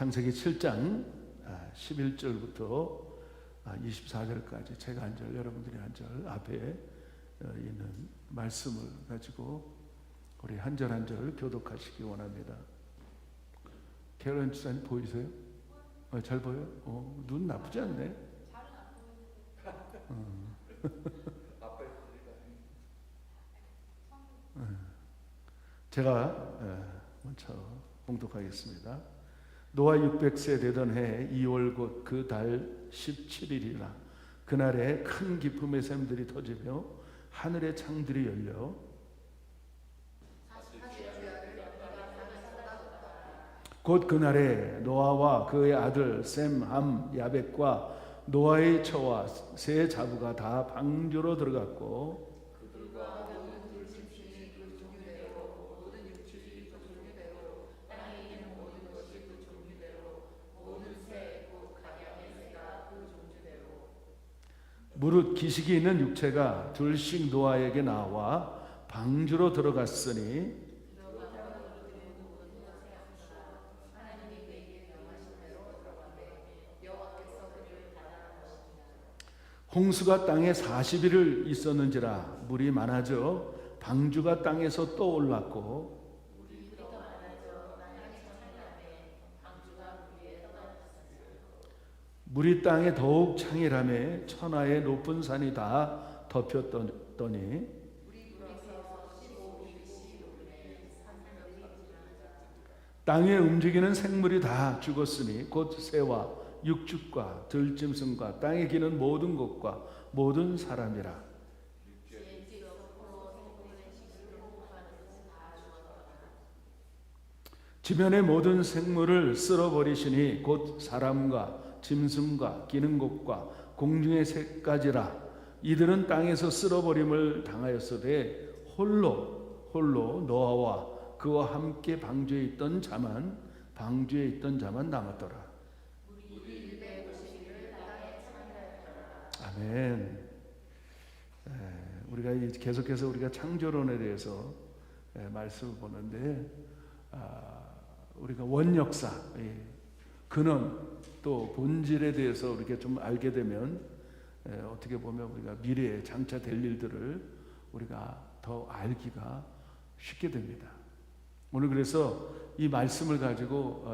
창세기 7장 11절부터 24절까지 제가 한 절, 여러분들이 한 절 앞에 있는 말씀을 가지고 우리 한 절 한 절 교독하시기 원합니다. 캐롤 주사님 보이세요? 잘 보여요? 눈 나쁘지 않네. 제가 먼저 봉독하겠습니다. 노아 600세 되던 해 2월 곧 그 달 17일이라 그날에 큰 기쁨의 샘들이 터지며 하늘의 창들이 열려 곧 그날에 노아와 그의 아들 셈, 함, 야벳과 노아의 처와 세 자부가 다 방주로 들어갔고 무릇 기식이 있는 육체가 둘씩 노아에게 나와 방주로 들어갔으니 홍수가 땅에 40일을 있었는지라 물이 많아져 방주가 땅에서 떠올랐고 물이 땅에 더욱 창이라매 천하의 높은 산이 다 덮였더니 땅에 움직이는 생물이 다 죽었으니 곧 새와 육축과 들짐승과 땅에 기는 모든 것과 모든 사람이라. 지면의 모든 생물을 쓸어버리시니 곧 사람과 짐승과 기는 것과 공중의 새까지라. 이들은 땅에서 쓸어버림을 당하였으되 홀로 노아와 그와 함께 방주에 있던 자만 남았더라. 아멘. 우리가 계속해서 우리가 창조론에 대해서 말씀을 보는데 우리가 원역사, 근원 또 본질에 대해서 우리가 좀 알게 되면 어떻게 보면 우리가 미래에 장차될 일들을 우리가 더 알기가 쉽게 됩니다. 오늘 그래서 이 말씀을 가지고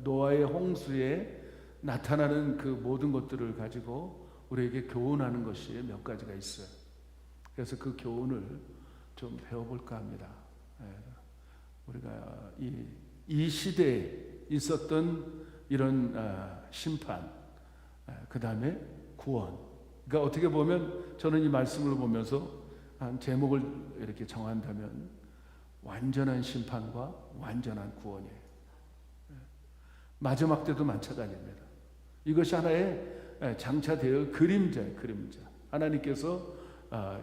노아의 홍수에 나타나는 그 모든 것들을 가지고 우리에게 교훈하는 것이 몇 가지가 있어요. 그래서 그 교훈을 좀 배워볼까 합니다. 우리가 이 시대에 있었던 이런 심판, 그 다음에 구원. 그러니까 어떻게 보면 저는 이 말씀을 보면서 한 제목을 이렇게 정한다면 완전한 심판과 완전한 구원이에요. 마지막 때도 마찬가지입니다. 이것이 하나의 장차될 그림자예요. 그림자. 하나님께서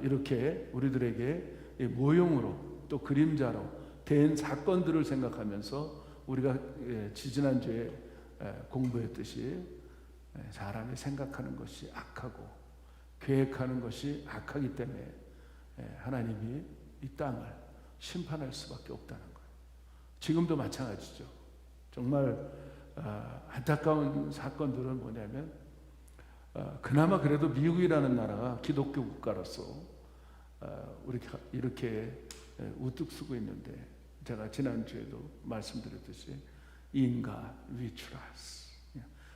이렇게 우리들에게 모형으로 또 그림자로 된 사건들을 생각하면서 우리가 지지난주에 공부했듯이 사람이 생각하는 것이 악하고 계획하는 것이 악하기 때문에 하나님이 이 땅을 심판할 수밖에 없다는 거예요. 지금도 마찬가지죠. 정말 안타까운 사건들은 뭐냐면 그나마 그래도 미국이라는 나라가 기독교 국가로서 우리가 이렇게 우뚝 서고 있는데 제가 지난주에도 말씀드렸듯이 인간 위트라스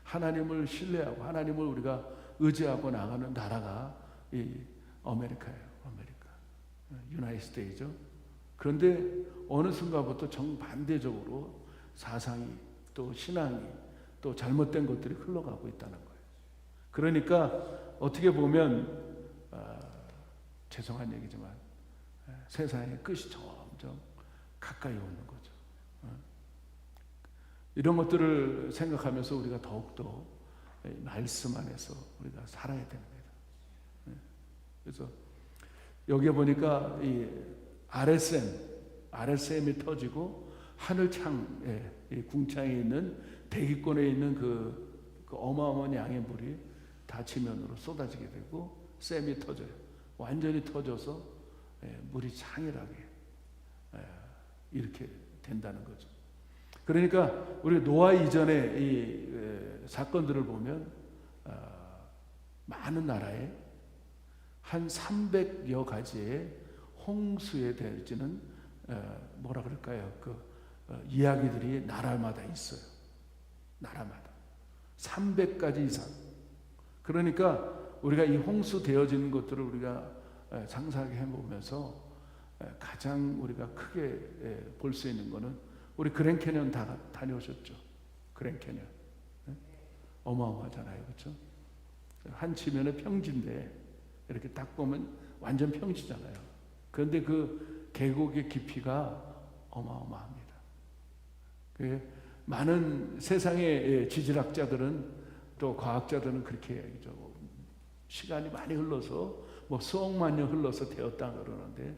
하나님을 신뢰하고 하나님을 우리가 의지하고 나가는 나라가 이 아메리카예요. 아메리카, 유나이티드 스테이트죠. 그런데 어느 순간부터 정반대적으로 사상이 또 신앙이 또 잘못된 것들이 흘러가고 있다는 거예요. 그러니까 어떻게 보면 죄송한 얘기지만 세상의 끝이 점점 가까이 오는 거죠. 이런 것들을 생각하면서 우리가 더욱더 말씀 안에서 우리가 살아야 됩니다. 그래서 여기에 보니까 이 아랫샘이 터지고 하늘창에 이 궁창에 있는 대기권에 있는 그 어마어마한 양의 물이 다 지면으로 쏟아지게 되고 샘이 터져요. 완전히 터져서 물이 창일하게 이렇게 된다는 거죠. 그러니까 우리 노아 이전의 이 사건들을 보면 많은 나라에 한 300여 가지의 홍수에 대해지는 뭐라 그럴까요? 이야기들이 나라마다 있어요. 나라마다 300가지 이상. 그러니까 우리가 이 홍수 되어지는 것들을 우리가 상상해 보면서 가장 우리가 크게 볼 수 있는 거는 우리 그랜 캐년 다 다녀오셨죠? 그랜 캐년 어마어마하잖아요, 그렇죠? 한 지면의 평지인데 이렇게 딱 보면 완전 평지잖아요. 그런데 그 계곡의 깊이가 어마어마합니다. 많은 세상의 지질학자들은 또 과학자들은 그렇게 얘기죠. 시간이 많이 흘러서 뭐 수억만 년 흘러서 되었다 그러는데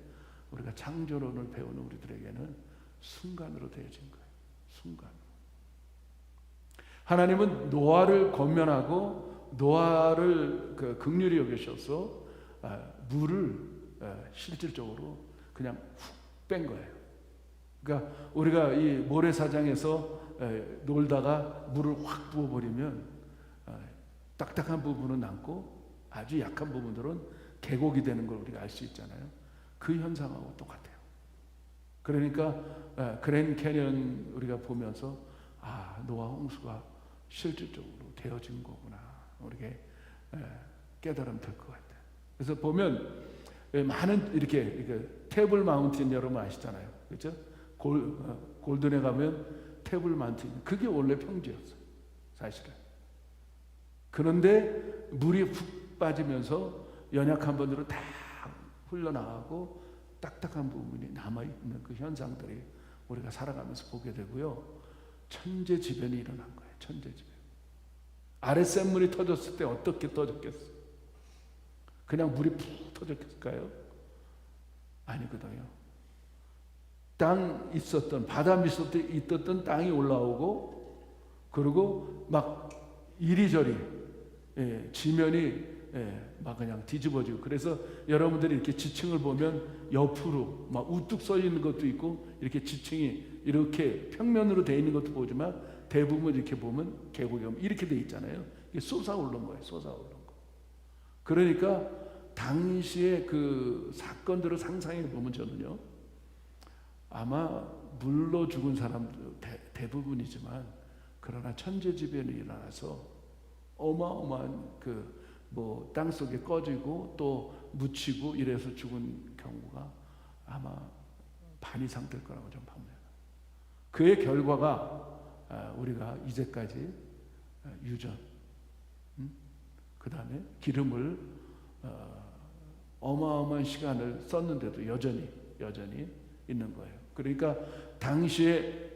우리가 창조론을 배우는 우리들에게는 순간으로 되어진 거예요. 순간. 하나님은 노아를 권면하고 노아를 긍휼히 여기셔서 물을 실질적으로 그냥 훅 뺀 거예요. 그러니까 우리가 이 모래사장에서 놀다가 물을 확 부어버리면 딱딱한 부분은 남고 아주 약한 부분들은 계곡이 되는 걸 우리가 알 수 있잖아요. 그 현상하고 똑같아요. 그러니까 그랜 캐년 우리가 보면서 노아 홍수가 실질적으로 되어진 거구나. 우리게 깨달으면 될 것 같아요. 그래서 보면 많은 이렇게 태블 마운틴 여러분 아시잖아요. 그렇죠? 골든에 가면 태블 마운틴 그게 원래 평지였어요. 사실은. 그런데 물이 훅 빠지면서 연약한 분들은 다 흘러나가고 딱딱한 부분이 남아있는 그 현상들이 우리가 살아가면서 보게 되고요. 천재지변이 일어난 거예요. 천재지변. 아랫샘물이 터졌을 때 어떻게 터졌겠어요? 그냥 물이 푹 터졌을까요? 아니거든요. 땅 있었던 바다 밑에 있었던 땅이 올라오고 그리고 막 이리저리 지면이 막 그냥 뒤집어지고 그래서 여러분들이 이렇게 지층을 보면 옆으로 막 우뚝 서 있는 것도 있고 이렇게 지층이 이렇게 평면으로 되어 있는 것도 보지만 대부분 이렇게 보면 계곡이 이렇게 되어 있잖아요. 이게 솟아오른 거예요. 솟아오른 거. 그러니까 당시의 그 사건들을 상상해 보면 저는요. 아마 물로 죽은 사람도 대부분이지만 그러나 천재지변이 일어나서 어마어마한 뭐 땅속에 꺼지고 또 묻히고 이래서 죽은 경우가 아마 반 이상 될 거라고 좀 봅니다. 그의 결과가 우리가 이제까지 유전, 그 다음에 기름을 어마어마한 시간을 썼는데도 여전히 있는 거예요. 그러니까 당시에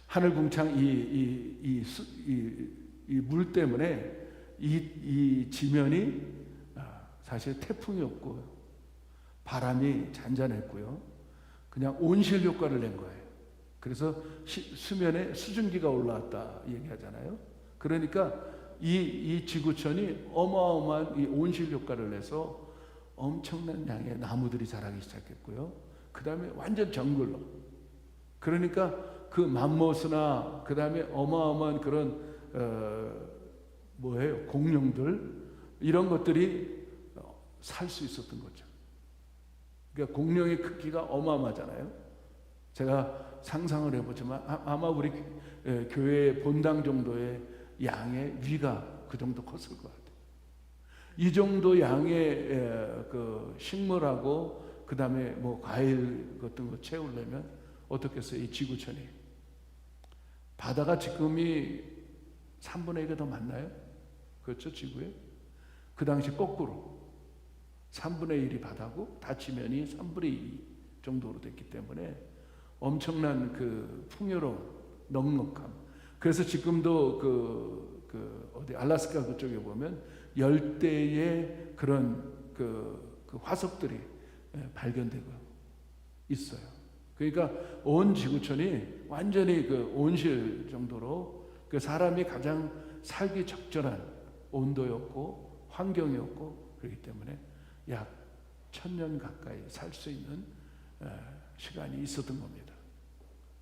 하늘궁창 이 물 때문에 이 지면이 사실 태풍이었고 바람이 잔잔했고요. 그냥 온실 효과를 낸 거예요. 그래서 수면에 수증기가 올라왔다 얘기하잖아요. 그러니까 이 지구촌이 어마어마한 이 온실 효과를 내서 엄청난 양의 나무들이 자라기 시작했고요. 그 다음에 완전 정글로. 그러니까 그 맘모스나 그 다음에 어마어마한 그런 공룡들 이런 것들이 살 수 있었던 거죠. 그러니까 공룡의 크기가 어마어마하잖아요. 제가 상상을 해보지만 아마 우리 교회 본당 정도의 양의 위가 그 정도 컸을 것 같아요. 이 정도 양의 그 식물하고 그 다음에 뭐 과일 같은 거 채우려면 어떻겠어요? 이 지구촌이 바다가 지금이 3분의 1이 더 많나요? 그렇죠, 지구에? 그 당시 거꾸로 3분의 1이 바다고 다치면이 3분의 2 정도로 됐기 때문에 엄청난 그 풍요로운 넉넉함. 그래서 지금도 어디 알래스카 그쪽에 보면 열대의 그런 그 화석들이 발견되고 있어요. 그러니까 온 지구촌이 완전히 그 온실 정도로 그 사람이 가장 살기 적절한 온도였고 환경이었고 그렇기 때문에 약 1000년 가까이 살 수 있는 시간이 있었던 겁니다.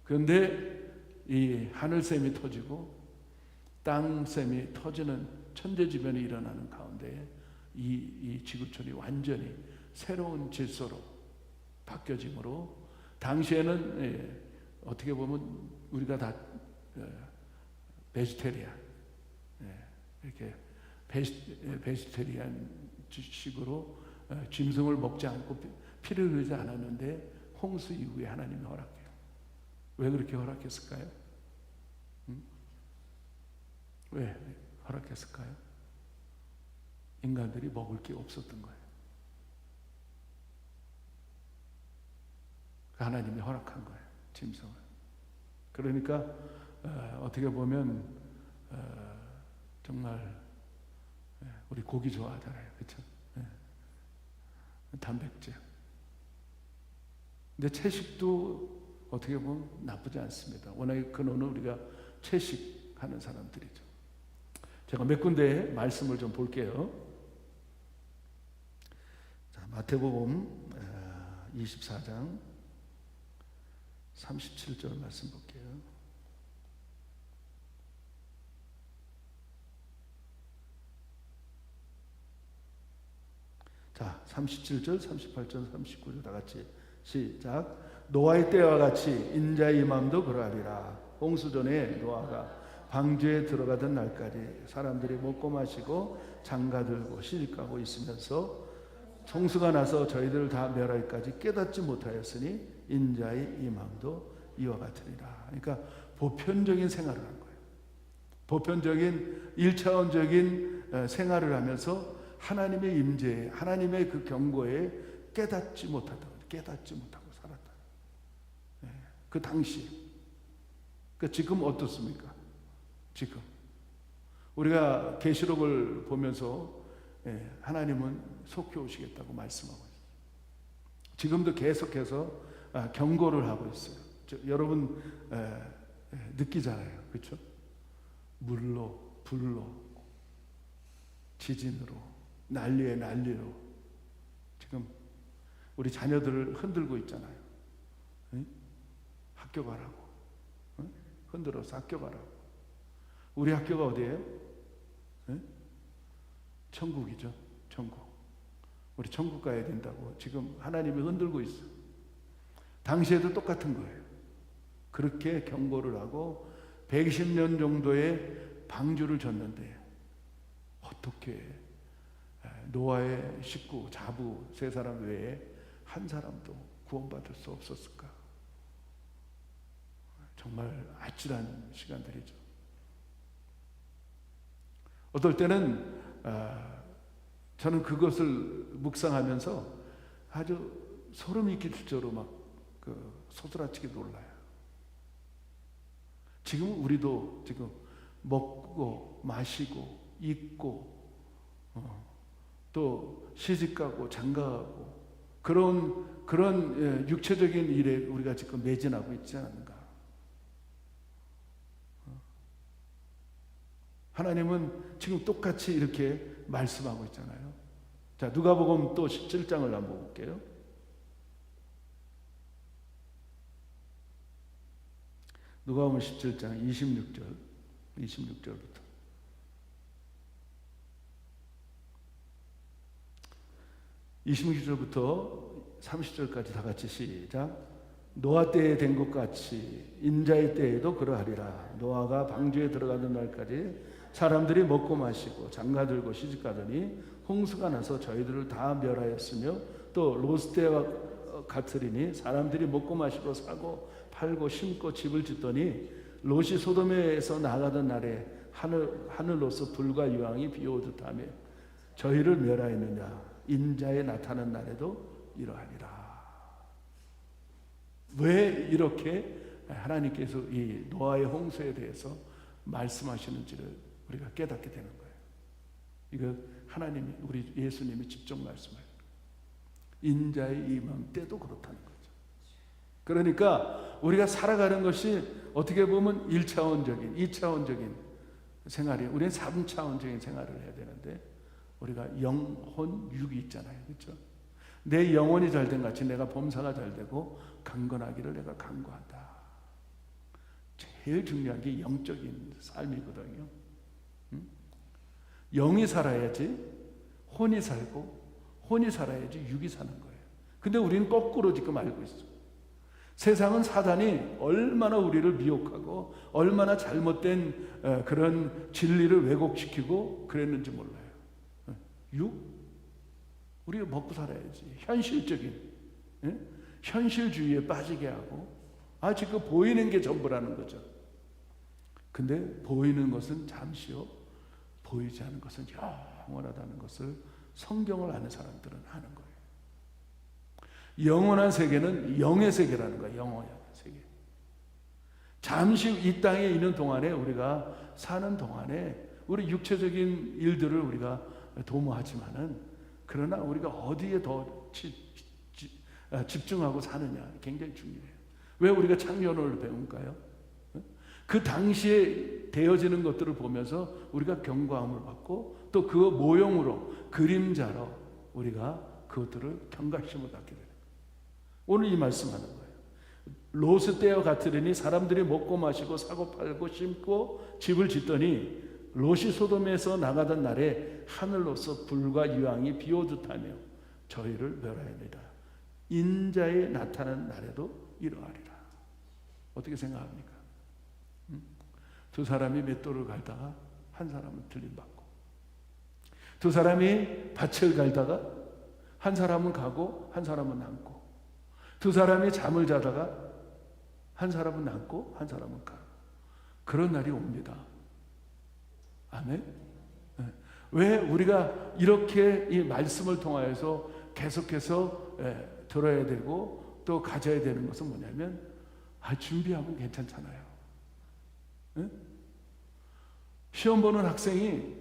그런데 이 하늘샘이 터지고 땅샘이 터지는 천재지변이 일어나는 가운데 이 지구촌이 완전히 새로운 질서로 바뀌어짐으로 당시에는 어떻게 보면 우리가 다 베지테리안 이렇게 베지테리안 식으로 짐승을 먹지 않고 피를 흘리지 않았는데 홍수 이후에 하나님이 허락해요. 왜 그렇게 허락했을까요? 왜 허락했을까요? 인간들이 먹을 게 없었던 거예요. 하나님이 허락한 거예요. 짐승을. 그러니까 어떻게 보면 정말 우리 고기 좋아하잖아요. 그렇죠? 단백질. 근데 채식도 어떻게 보면 나쁘지 않습니다. 워낙에 근원은 우리가 채식하는 사람들이죠. 제가 몇 군데 말씀을 좀 볼게요. 자, 마태복음 24장 37절 말씀 볼게요. 자, 37절, 38절, 39절 다 같이 시작. 노아의 때와 같이 인자의 임함도 그러하리라. 홍수 전에 노아가 방주에 들어가던 날까지 사람들이 먹고 마시고 장가들고 시집가고 있으면서 홍수가 나서 저희들을 다 멸하기까지 깨닫지 못하였으니 인자의 임함도 이와 같으리라. 그러니까 보편적인 생활을 한 거예요. 보편적인 1차원적인 생활을 하면서 하나님의 임재에, 하나님의 그 경고에 깨닫지 못하고 살았다. 그 당시. 그러니까 지금 어떻습니까? 지금 우리가 계시록을 보면서 하나님은 속히 오시겠다고 말씀하고 있어요. 지금도 계속해서 경고를 하고 있어요. 여러분 느끼잖아요. 그렇죠? 물로, 불로, 지진으로, 난리로 지금 우리 자녀들을 흔들고 있잖아요. 학교 가라고. 흔들어서 학교 가라고. 우리 학교가 어디예요? 천국이죠. 천국. 우리 천국 가야 된다고 지금 하나님이 흔들고 있어요. 당시에도 똑같은 거예요. 그렇게 경고를 하고 120년 정도의 방주를 졌는데 어떻게 노아의 식구, 자부 세 사람 외에 한 사람도 구원받을 수 없었을까? 정말 아찔한 시간들이죠. 어떨 때는 저는 그것을 묵상하면서 아주 소름이 끼칠 정도로 막 소스라치게 놀라요. 지금 우리도 지금 먹고 마시고 입고 또 시집가고 장가가고 그런 육체적인 일에 우리가 지금 매진하고 있지 않은가? 하나님은 지금 똑같이 이렇게 말씀하고 있잖아요. 자, 누가복음 또 17장을 한번 볼게요. 누가복음 17장 26절부터 26절부터 30절까지 다 같이 시작. 노아 때에 된 것 같이 인자의 때에도 그러하리라. 노아가 방주에 들어가는 날까지 사람들이 먹고 마시고 장가들고 시집가더니 홍수가 나서 저희들을 다 멸하였으며 또 롯 때와 같으리니 사람들이 먹고 마시고 사고 팔고 심고 집을 짓더니 롯이 소돔에서 나가던 날에 하늘로서 불과 유황이 비오듯 하며 저희를 멸하였느냐. 인자에 나타난 날에도 이러하리라. 왜 이렇게 하나님께서 이 노아의 홍수에 대해서 말씀하시는지를 우리가 깨닫게 되는 거예요. 이거 하나님이, 우리 예수님이 직접 말씀해요. 인자의 임함 때도 그렇다는 거죠. 그러니까 우리가 살아가는 것이 어떻게 보면 1차원적인, 2차원적인 생활이, 우리는 3차원적인 생활을 해야 되는데 우리가 영혼, 육이 있잖아요. 그렇죠? 내 영혼이 잘된 같이 내가 범사가 잘 되고 강건하기를 내가 간구한다. 제일 중요한 게 영적인 삶이거든요. 영이 살아야지 혼이 살고, 혼이 살아야지 육이 사는 거예요. 근데 우리는 거꾸로 지금 알고 있어요. 세상은 사단이 얼마나 우리를 미혹하고 얼마나 잘못된 그런 진리를 왜곡시키고 그랬는지 몰라요. 육? 우리가 먹고 살아야지. 현실적인, 현실주의에 빠지게 하고, 지금 보이는 게 전부라는 거죠. 근데 보이는 것은 잠시요, 보이지 않는 것은 영원하다는 것을 성경을 아는 사람들은 아는 거예요. 영원한 세계는 영의 세계라는 거예요. 영원한 세계. 잠시 이 땅에 있는 동안에, 우리가 사는 동안에 우리 육체적인 일들을 우리가 도모하지만은, 그러나 우리가 어디에 더 집중하고 사느냐 굉장히 중요해요. 왜 우리가 창조론을 배운가요? 그 당시에 되어지는 것들을 보면서 우리가 경과함을 받고, 또 그 모형으로, 그림자로 우리가 그것들을 경각심을 갖게 되는 거예요. 오늘 이 말씀하는 거예요. 롯의 때와 같으리니 사람들이 먹고 마시고 사고 팔고 심고 집을 짓더니 롯이 소돔에서 나가던 날에 하늘로서 불과 유황이 비오듯하며 저희를 멸하였느니라. 인자의 나타나는 날에도 이러하리라. 어떻게 생각합니까? 두 사람이 맷돌을 갈다가 한 사람은 들림받고, 두 사람이 밭을 갈다가 한 사람은 가고 한 사람은 남고, 두 사람이 잠을 자다가 한 사람은 남고 한 사람은 가고, 그런 날이 옵니다. 아멘. 왜 우리가 이렇게 이 말씀을 통하여서 계속해서 들어야 되고 또 가져야 되는 것은 뭐냐면, 준비하면 괜찮잖아요. 시험 보는 학생이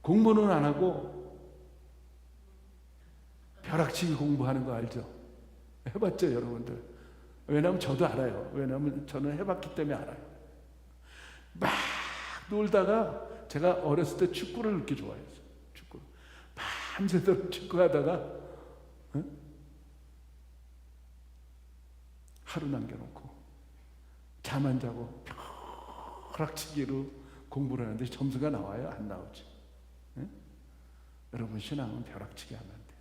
공부는 안 하고 벼락치기 공부하는 거 알죠? 해봤죠, 여러분들? 왜냐하면 저도 알아요. 왜냐하면 저는 해봤기 때문에 알아요. 막 놀다가, 제가 어렸을 때 축구를 그렇게 좋아했어요. 축구. 밤새도록 축구하다가 하루 남겨놓고 잠 안 자고 벼락치기로 공부를 하는데 점수가 나와요? 안 나오죠? 여러분, 신앙은 벼락치기 하면 안 돼요.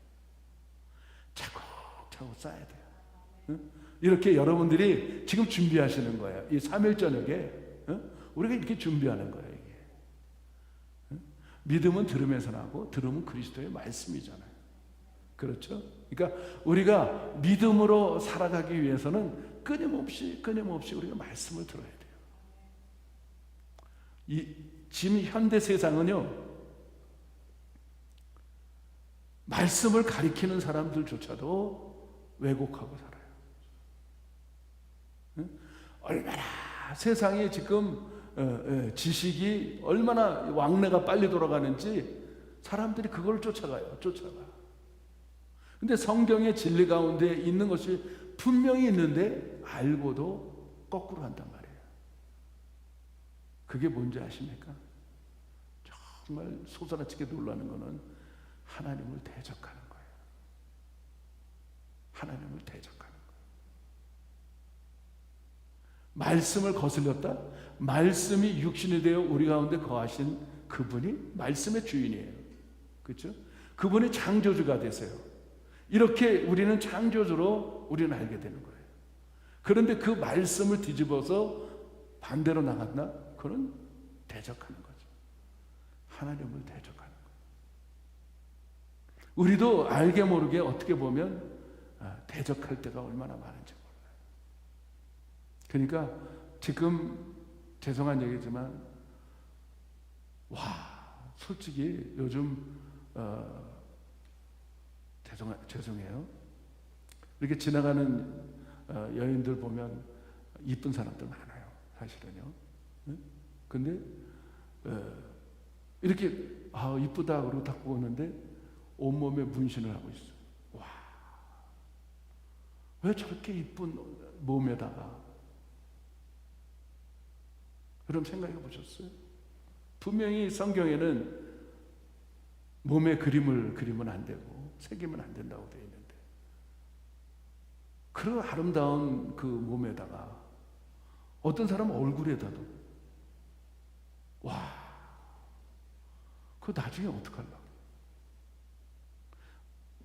차곡차곡 쌓아야 돼요. 이렇게 여러분들이 지금 준비하시는 거예요. 이 3일 저녁에 우리가 이렇게 준비하는 거예요. 이게 믿음은 들으면서 나고, 들으면 그리스도의 말씀이잖아요. 그렇죠? 그러니까 우리가 믿음으로 살아가기 위해서는 끊임없이 우리가 말씀을 들어야 돼요. 지금 현대 세상은요, 말씀을 가리키는 사람들조차도 왜곡하고 살아요. 얼마나 세상에 지금 지식이 얼마나 왕래가 빨리 돌아가는지 사람들이 그걸 쫓아가. 근데 성경의 진리 가운데 있는 것이 분명히 있는데 알고도 거꾸로 한단 말이에요. 그게 뭔지 아십니까? 정말 소스라치게 놀라는 거는 하나님을 대적하는 거예요. 하나님을 대적하는 거예요. 말씀을 거슬렸다? 말씀이 육신이 되어 우리 가운데 거하신 그분이 말씀의 주인이에요. 그렇죠? 그분이 창조주가 되세요. 이렇게 우리는 창조주로 우리는 알게 되는 거예요. 그런데 그 말씀을 뒤집어서 반대로 나갔나? 그건 대적하는 거죠. 하나님을 대적하는 거예요. 우리도 알게 모르게 어떻게 보면 대적할 때가 얼마나 많은지 몰라요. 그러니까 지금 죄송한 얘기지만, 솔직히 요즘 죄송해요. 이렇게 지나가는 여인들 보면 이쁜 사람들 많아요. 사실은요. 근데 이렇게 이쁘다 그러고 딱 보는데 온몸에 문신을 하고 있어요. 왜 저렇게 이쁜 몸에다가? 그럼 생각해 보셨어요? 분명히 성경에는 몸에 그림을 그리면 안 되고 새기면 안 된다고 되어 있는데, 그런 아름다운 그 몸에다가 어떤 사람은 얼굴에다도. 와, 그거 나중에 어떡하려고.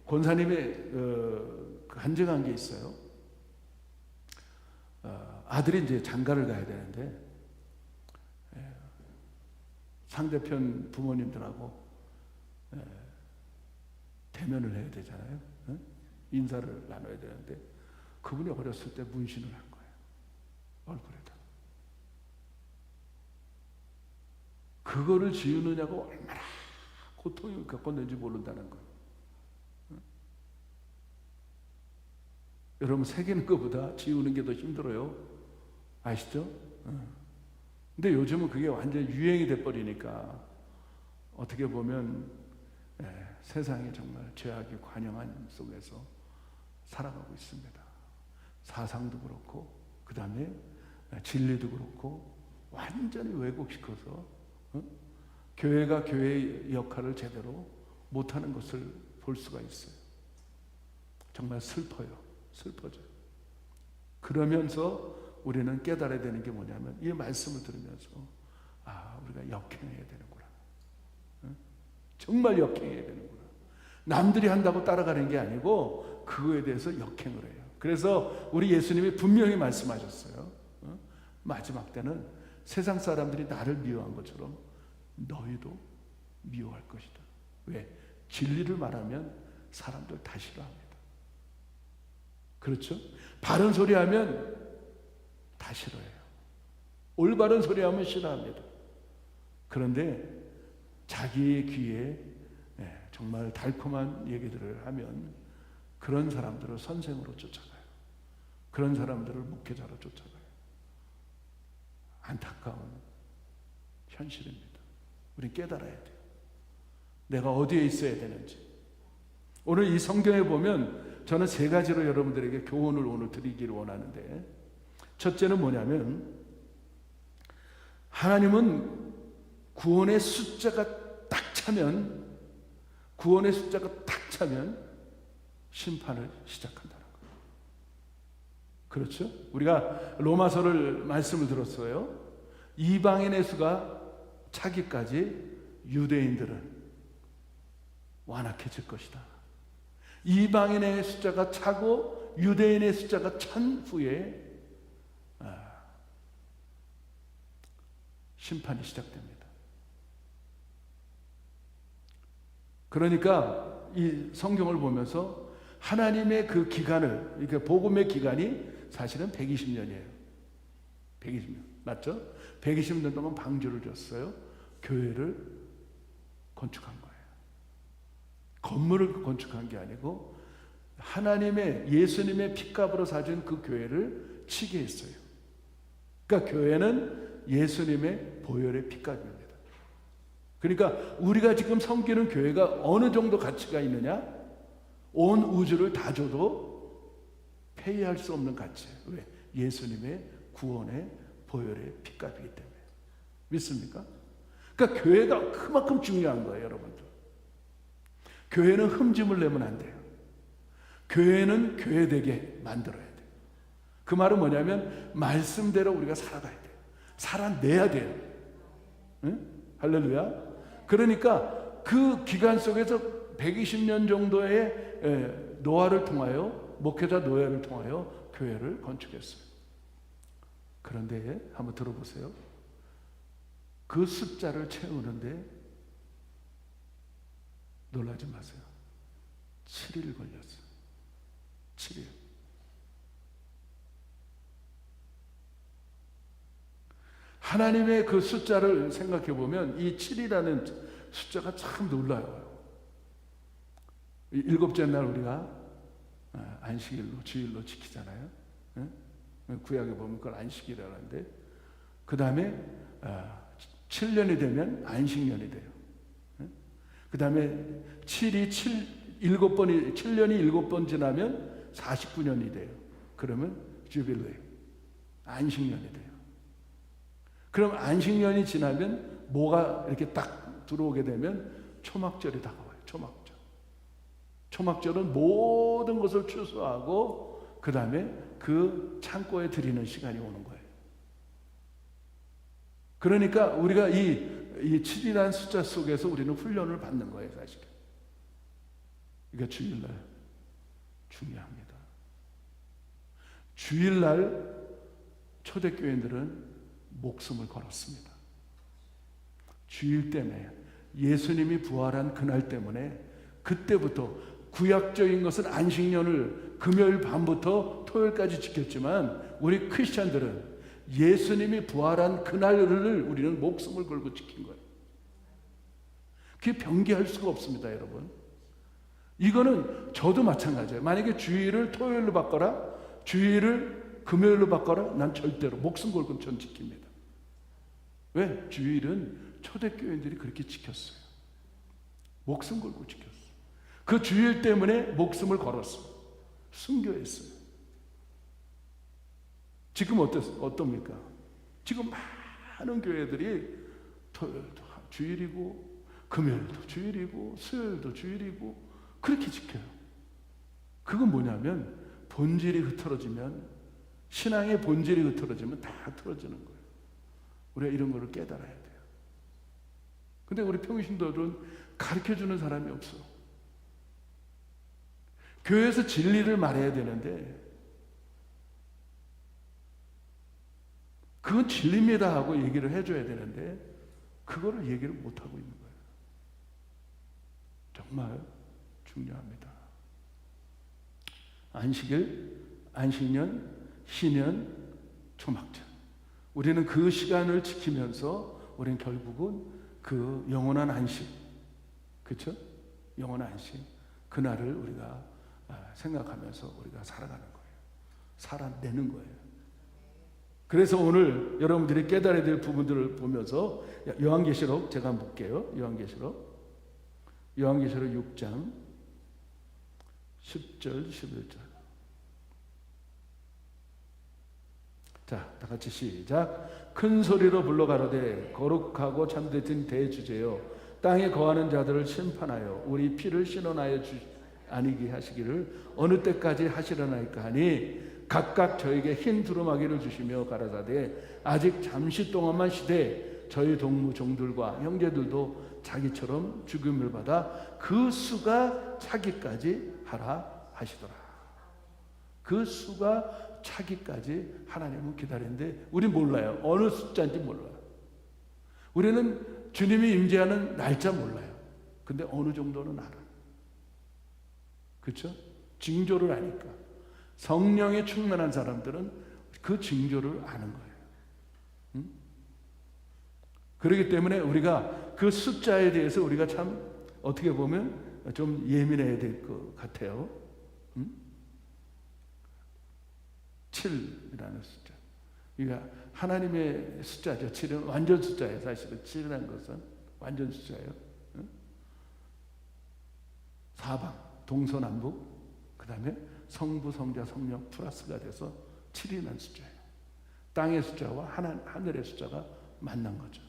권사님의 간증한 게 있어요. 아들이 이제 장가를 가야 되는데 상대편 부모님들하고 대면을 해야 되잖아요. 인사를 나눠야 되는데 그분이 어렸을 때 문신을 한 거예요. 얼굴에다. 그거를 지우느냐고 얼마나 고통을 겪었는지 모른다는 거예요. 여러분, 새기는 것보다 지우는 게 더 힘들어요. 아시죠? 근데 요즘은 그게 완전 유행이 돼버리니까 어떻게 보면 세상이 정말 죄악이 관영한 속에서 살아가고 있습니다. 사상도 그렇고 그 다음에 진리도 그렇고 완전히 왜곡시켜서 교회가 교회의 역할을 제대로 못하는 것을 볼 수가 있어요. 정말 슬퍼요. 슬퍼져요. 그러면서 우리는 깨달아야 되는 게 뭐냐면 이 말씀을 들으면서 우리가 역행해야 되는구나. 정말 역행해야 되는구나. 남들이 한다고 따라가는 게 아니고 그거에 대해서 역행을 해요. 그래서 우리 예수님이 분명히 말씀하셨어요. 마지막 때는 세상 사람들이 나를 미워한 것처럼 너희도 미워할 것이다. 왜? 진리를 말하면 사람들 다 싫어합니다. 그렇죠? 바른 소리 하면 다 싫어해요. 올바른 소리 하면 싫어합니다. 그런데 자기의 귀에 정말 달콤한 얘기들을 하면 그런 사람들을 선생으로 쫓아가요. 그런 사람들을 목회자로 쫓아가요. 안타까운 현실입니다. 우리 깨달아야 돼요. 내가 어디에 있어야 되는지. 오늘 이 성경에 보면 저는 세 가지로 여러분들에게 교훈을 오늘 드리기를 원하는데, 첫째는 뭐냐면 하나님은 구원의 숫자가 딱 차면 심판을 시작한다는 거예요. 그렇죠? 우리가 로마서를 말씀을 들었어요. 이방인의 수가 차기까지 유대인들은 완악해질 것이다. 이방인의 숫자가 차고 유대인의 숫자가 찬 후에 심판이 시작됩니다. 그러니까 이 성경을 보면서 하나님의 그 기간을, 이렇게 복음의 기간이 사실은 120년이에요. 120년. 맞죠? 120년 동안 방주를 줬어요. 교회를 건축한 거예요. 건물을 건축한 게 아니고 하나님의, 예수님의 핏값으로 사준 그 교회를 치게 했어요. 그러니까 교회는 예수님의 보혈의 핏값입니다. 그러니까 우리가 지금 섬기는 교회가 어느 정도 가치가 있느냐? 온 우주를 다 줘도 폐의할 수 없는 가치예요. 왜? 예수님의 구원의 보혈의 핏값이기 때문에. 믿습니까? 그러니까 교회가 그만큼 중요한 거예요, 여러분들. 교회는 흠집을 내면 안 돼요. 교회는 교회되게 만들어야 돼요. 그 말은 뭐냐면 말씀대로 우리가 살아가야 돼요. 살아내야 돼요. 응? 할렐루야. 그러니까 그 기간 속에서 120년 정도의 노아를 통하여, 목회자 노아를 통하여 교회를 건축했어요. 그런데 한번 들어보세요. 그 숫자를 채우는데 놀라지 마세요. 7일 걸렸어요. 7일. 하나님의 그 숫자를 생각해 보면 이 7이라는 숫자가 참 놀라워요. 일곱째 날 우리가 안식일로, 주일로 지키잖아요. 구약에 보면 그걸 안식일이라는데, 그 다음에 7년이 되면 안식년이 돼요. 그 다음에 7년이 7번 지나면 49년이 돼요. 그러면 주빌레이, 안식년이 돼요. 그럼 안식년이 지나면 뭐가 이렇게 딱 들어오게 되면 초막절이 다가와요. 초막절. 초막절은 모든 것을 취소하고 그 다음에 그 창고에 드리는 시간이 오는 거예요. 그러니까 우리가 이 7이라는 숫자 속에서 우리는 훈련을 받는 거예요, 사실. 그러니까 주일날 중요합니다. 주일날 초대교인들은 목숨을 걸었습니다. 주일 때문에, 예수님이 부활한 그날 때문에, 그때부터 구약적인 것은 안식년을 금요일 밤부터 토요일까지 지켰지만 우리 크리스찬들은 예수님이 부활한 그날을 우리는 목숨을 걸고 지킨 거예요. 그게 변기할 수가 없습니다, 여러분. 이거는 저도 마찬가지예요. 만약에 주일을 토요일로 바꿔라, 주일을 금요일로 바꿔라, 난 절대로 목숨 걸고 전 지킵니다. 왜? 주일은 초대교인들이 그렇게 지켰어요. 목숨 걸고 지켰어요. 그 주일 때문에 목숨을 걸었어요. 순교했어요. 지금 어떻습니까? 지금 많은 교회들이 토요일도 주일이고 금요일도 주일이고 수요일도 주일이고 그렇게 지켜요. 그건 뭐냐면 본질이 흐트러지면, 신앙의 본질이 흐트러지면 다 흐트러지는 거예요. 우리가 이런 거를 깨달아야 돼요. 근데 우리 평신도들은 가르쳐주는 사람이 없어. 교회에서 진리를 말해야 되는데 그건 진리입니다 하고 얘기를 해줘야 되는데 그거를 얘기를 못하고 있는 거예요. 정말 중요합니다. 안식일, 안식년, 신년, 초막절. 우리는 그 시간을 지키면서 우리는 결국은 그 영원한 안식, 그렇죠? 영원한 안식, 그날을 우리가 생각하면서 우리가 살아가는 거예요. 살아내는 거예요. 그래서 오늘 여러분들이 깨달아야 될 부분들을 보면서 요한계시록 제가 한번 볼게요. 요한계시록 6장 10절 11절. 자, 다 같이 시작. 큰 소리로 불러 가로되 거룩하고 참되신 대주제여, 땅에 거하는 자들을 심판하여 우리 피를 신원하여 아니게 하시기를 어느 때까지 하시려나이까 하니 각각 저에게 흰 두루마기를 주시며 가라사대 아직 잠시 동안만 쉬되 저희 동무 종들과 형제들도 자기처럼 죽음을 받아 그 수가 차기까지 하라 하시더라. 그 수가 차기까지 하나님은 기다리는데 우린 몰라요. 어느 숫자인지 몰라요. 우리는 주님이 임재하는 날짜 몰라요. 근데 어느 정도는 알아. 그렇죠? 징조를 아니까. 성령에 충만한 사람들은 그 징조를 아는 거예요. 응? 그렇기 때문에 우리가 그 숫자에 대해서 우리가 참 어떻게 보면 좀 예민해야 될 것 같아요. 응? 7이라는 숫자. 그러니까 하나님의 숫자죠. 7은 완전 숫자예요. 사실은 7이라는 것은 완전 숫자예요. 응? 사방, 동서남북, 그 다음에 성부, 성자, 성령 플러스가 돼서 7이라는 숫자예요. 땅의 숫자와 하늘의 숫자가 만난 거죠.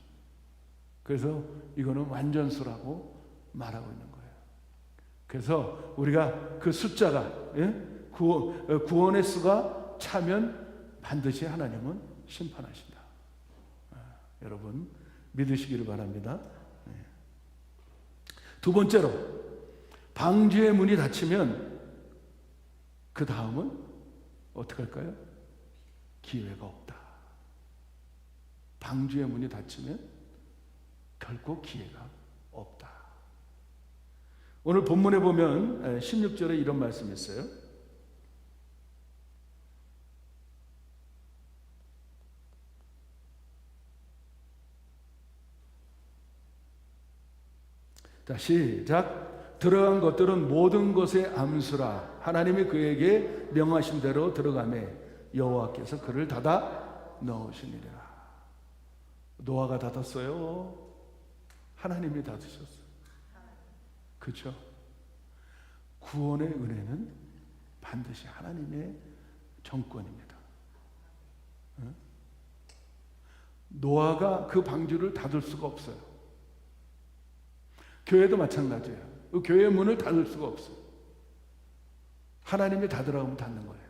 그래서 이거는 완전수라고 말하고 있는 거예요. 그래서 우리가 그 숫자가 구원의 수가 차면 반드시 하나님은 심판하신다. 여러분 믿으시기를 바랍니다. 두 번째로 방주의 문이 닫히면 그 다음은 어떻게 할까요? 기회가 없다. 방주의 문이 닫히면 결코 기회가 없다. 오늘 본문에 보면 16절에 이런 말씀이 있어요. 자, 시작. 들어간 것들은 모든 것의 암수라 하나님이 그에게 명하신 대로 들어가매 여호와께서 그를 닫아 넣으시니라. 노아가 닫았어요? 하나님이 닫으셨어요. 그렇죠? 구원의 은혜는 반드시 하나님의 정권입니다. 노아가 그 방주를 닫을 수가 없어요. 교회도 마찬가지예요. 그 교회의 문을 닫을 수가 없어요. 하나님이 닫으라고 하면 닫는 거예요.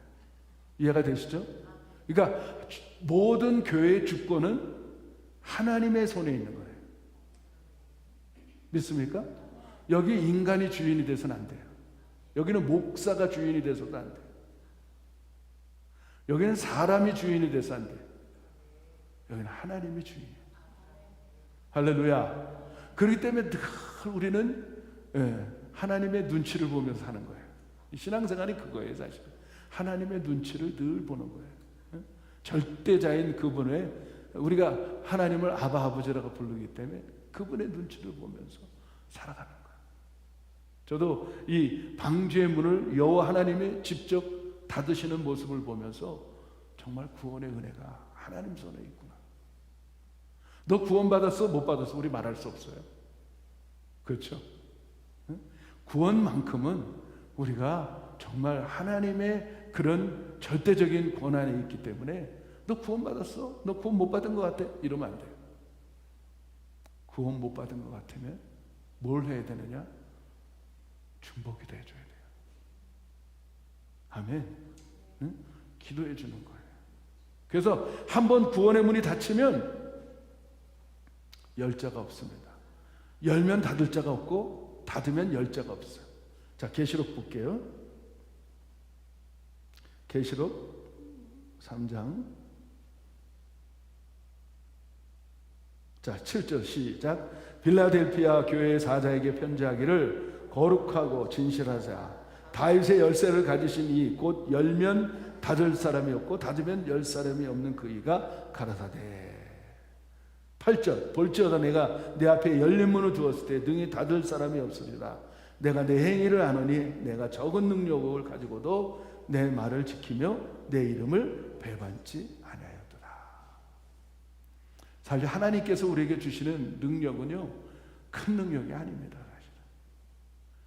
이해가 되시죠? 그러니까 모든 교회의 주권은 하나님의 손에 있는 거예요. 믿습니까? 여기 인간이 주인이 돼서는 안 돼요. 여기는 목사가 주인이 돼서도 안 돼요. 여기는 사람이 주인이 돼서 안 돼요. 여기는 하나님이 주인이에요. 할렐루야. 그렇기 때문에 늘 우리는 하나님의 눈치를 보면서 사는 거예요. 신앙생활이 그거예요, 사실은. 하나님의 눈치를 늘 보는 거예요. 절대자인 그분의, 우리가 하나님을 아바 아버지라고 부르기 때문에 그분의 눈치를 보면서 살아가는 거예요. 저도 이 방주의 문을 여호와 하나님이 직접 닫으시는 모습을 보면서 정말 구원의 은혜가 하나님 손에 있구나. 너 구원받았어? 못 받았어? 우리 말할 수 없어요. 그렇죠? 구원만큼은 우리가 정말 하나님의 그런 절대적인 권한이 있기 때문에 너 구원받았어? 너 구원 못 받은 것 같아? 이러면 안 돼요. 구원 못 받은 것 같으면 뭘 해야 되느냐? 중보기도 해줘야 돼요. 아멘. 응? 기도해 주는 거예요. 그래서 한번 구원의 문이 닫히면 열 자가 없습니다. 열면 닫을 자가 없고 닫으면 열 자가 없어요. 자, 계시록 볼게요. 계시록 3장. 자, 7절 시작. 빌라델피아 교회의 사자에게 편지하기를 거룩하고 진실하자. 다윗의 열쇠를 가지신 이 곧 열면 닫을 사람이 없고 닫으면 열 사람이 없는 그이가 가라사대. 8절. 볼지어다 내가 내 앞에 열린 문을 두었을 때 능히 닫을 사람이 없으리라. 내가 내 행위를 아노니 내가 적은 능력을 가지고도 내 말을 지키며 내 이름을 배반치 아니하였더라. 사실 하나님께서 우리에게 주시는 능력은요, 큰 능력이 아닙니다. 사실은.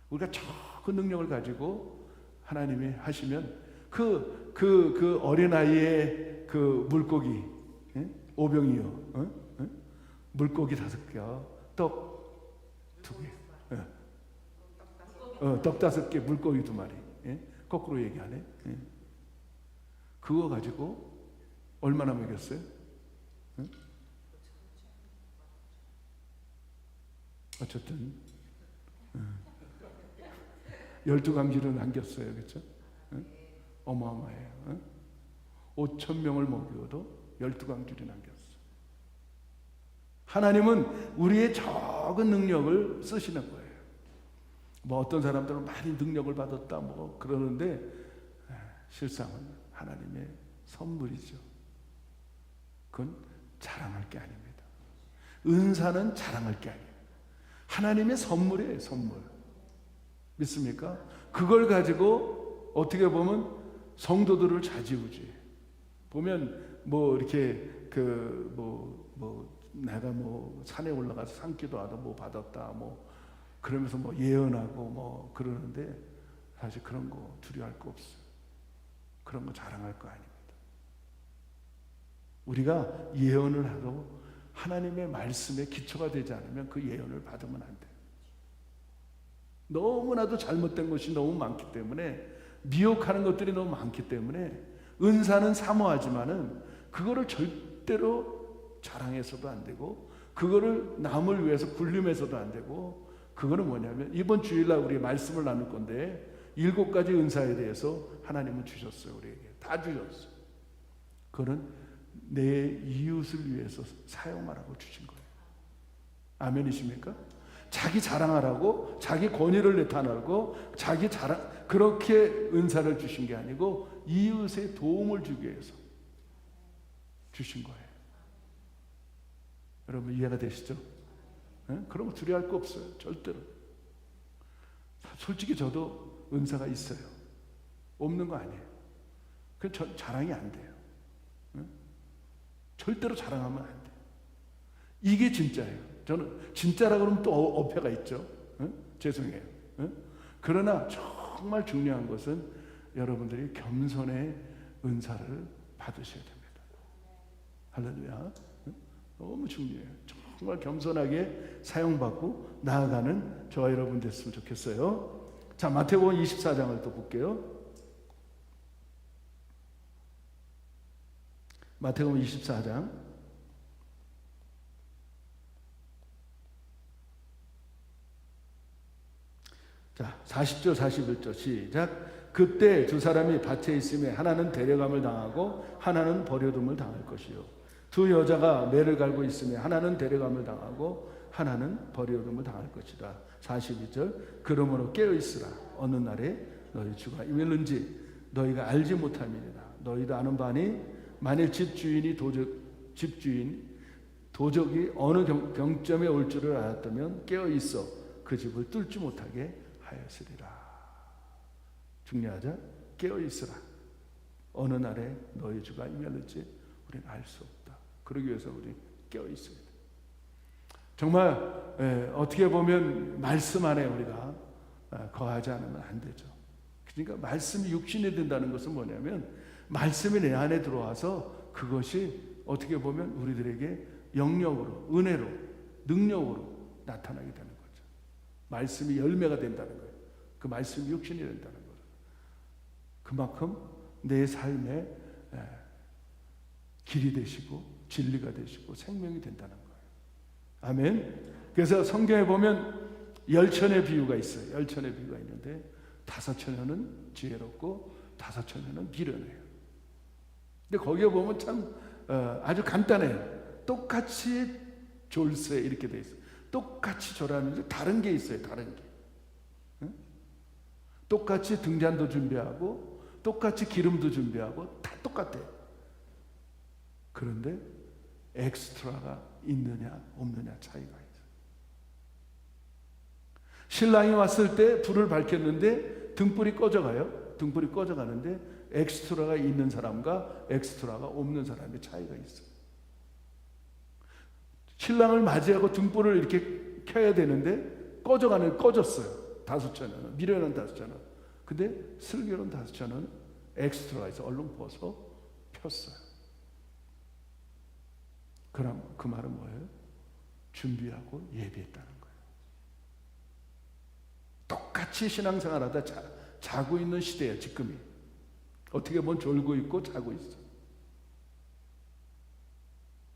우리가 적은 능력을 가지고 하나님이 하시면 그 어린아이의 그 물고기, 오병이어, 물고기 5개, 떡 2개, 떡 5개, 물고기 2마리. 거꾸로 얘기하네. 그거 가지고 얼마나 먹였어요? 어쨌든 12강쥐를 남겼어요. 그렇죠? 어마어마해요. 5,000명을 먹여도 12강쥐를 남겼어요. 하나님은 우리의 적은 능력을 쓰시는 거예요. 뭐 어떤 사람들은 많이 능력을 받았다 뭐 그러는데 실상은 하나님의 선물이죠. 그건 자랑할 게 아닙니다. 은사는 자랑할 게 아니에요. 하나님의 선물이에요, 선물. 믿습니까? 그걸 가지고 어떻게 보면 성도들을 좌지우지. 보면 뭐 이렇게 내가 뭐 산에 올라가서 산기도 하다 뭐 받았다 뭐 그러면서 뭐 예언하고 뭐 그러는데 사실 그런 거 두려워할 거 없어요. 그런 거 자랑할 거 아닙니다. 우리가 예언을 하도 하나님의 말씀에 기초가 되지 않으면 그 예언을 받으면 안 돼요. 너무나도 잘못된 것이 너무 많기 때문에, 미혹하는 것들이 너무 많기 때문에 은사는 사모하지만은 그거를 절대로 자랑해서도 안 되고 그거를 남을 위해서 굴림해서도 안 되고, 그거는 뭐냐면 이번 주일날 우리 말씀을 나눌 건데 7가지 은사에 대해서 하나님은 주셨어요. 우리에게 다 주셨어요. 그거는 내 이웃을 위해서 사용하라고 주신 거예요. 아멘이십니까? 자기 자랑하라고, 자기 권위를 나타내고, 자기 자랑, 그렇게 은사를 주신 게 아니고 이웃에 도움을 주기 위해서 주신 거예요. 여러분 이해가 되시죠? 그런 거 두려워할 거 없어요. 절대로. 솔직히 저도 은사가 있어요. 없는 거 아니에요. 그건 자랑이 안 돼요. 절대로 자랑하면 안 돼요. 이게 진짜예요. 저는 진짜라 그러면 또 어폐가 있죠. 죄송해요. 그러나 정말 중요한 것은 여러분들이 겸손의 은사를 받으셔야 됩니다. 할렐루야. 너무 중요해요. 정말 겸손하게 사용받고 나아가는 저와 여러분 됐으면 좋겠어요. 자, 마태복음 24장을 또 볼게요. 마태복음 24장 자, 40절 41절 시작. 그때 두 사람이 밭에 있음에 하나는 데려감을 당하고 하나는 버려둠을 당할 것이요 두 여자가 매를 갈고 있음에 하나는 데려감을 당하고 하나는 버려둠을 당할 것이다. 42절 그러므로 깨어있으라. 어느 날에 너희 주가 임했는지 너희가 알지 못함이니라. 너희도 아는 바니 만일 집주인이 도적이 어느 병점에 올 줄을 알았다면 깨어있어 그 집을 뚫지 못하게 하였으리라. 중요하죠? 깨어있으라. 어느 날에 너희 주가 임했는지 우리는 알 수 없다. 그러기 위해서 우리 깨어있어야 돼. 정말 어떻게 보면 말씀 안에 우리가 거하지 않으면 안 되죠. 그러니까 말씀이 육신이 된다는 것은 뭐냐면 말씀이 내 안에 들어와서 그것이 어떻게 보면 우리들에게 영역으로, 은혜로, 능력으로 나타나게 되는 거죠. 말씀이 열매가 된다는 거예요. 그 말씀이 육신이 된다는 거예요. 그만큼 내 삶에 길이 되시고 진리가 되시고 생명이 된다는 거예요. 아멘. 그래서 성경에 보면 열천의 비유가 있어요. 열천의 비유가 있는데 5 처녀는 지혜롭고 5 처녀는 미련해요. 근데 거기에 보면 참 아주 간단해요. 똑같이 졸세 이렇게 돼 있어요. 똑같이 졸하는데 다른 게 있어요. 다른 게. 응? 똑같이 등잔도 준비하고 똑같이 기름도 준비하고 다 똑같아요. 그런데 엑스트라가 있느냐 없느냐 차이가 있어요. 신랑이 왔을 때 불을 밝혔는데 등불이 꺼져가요. 등불이 꺼져가는데 엑스트라가 있는 사람과 엑스트라가 없는 사람의 차이가 있어요. 신랑을 맞이하고 등불을 이렇게 켜야 되는데 꺼졌어요. 5 처녀는 미련한 5 처녀는. 근데 슬기로운 5 처녀는 엑스트라가 있어 얼른 벗어 폈어요. 그럼 그 말은 뭐예요? 준비하고 예비했다는 거예요. 똑같이 신앙생활하다 자고 있는 시대예요. 지금이. 어떻게 보면 졸고 있고 자고 있어.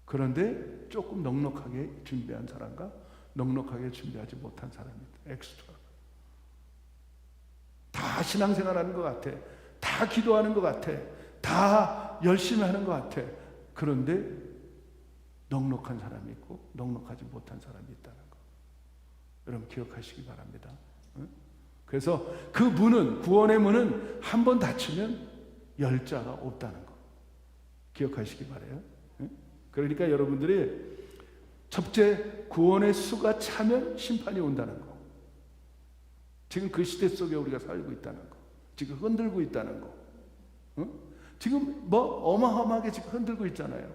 그런데 조금 넉넉하게 준비한 사람과 넉넉하게 준비하지 못한 사람입니다. 엑스트라. 다 신앙생활하는 것 같아. 다 기도하는 것 같아. 다 열심히 하는 것 같아. 그런데 넉넉한 사람이 있고 넉넉하지 못한 사람이 있다는 거. 여러분 기억하시기 바랍니다. 그래서 그 문은, 구원의 문은 한 번 닫히면 열 자가 없다는 거. 기억하시기 바라요. 그러니까 여러분들이 첫째, 구원의 수가 차면 심판이 온다는 거. 지금 그 시대 속에 우리가 살고 있다는 거. 지금 흔들고 있다는 거. 지금 뭐 어마어마하게 지금 흔들고 있잖아요.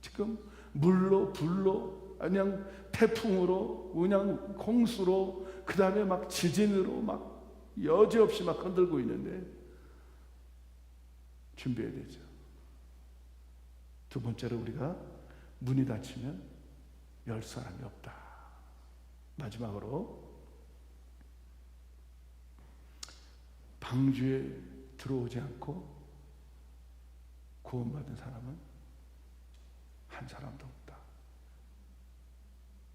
지금 물로, 불로, 그냥 태풍으로, 그냥 홍수로, 그 다음에 막 지진으로 막 여지없이 막 흔들고 있는데 준비해야 되죠. 두 번째로 우리가 문이 닫히면 열 사람이 없다. 마지막으로 방주에 들어오지 않고 구원받은 사람은 한 사람도 없다.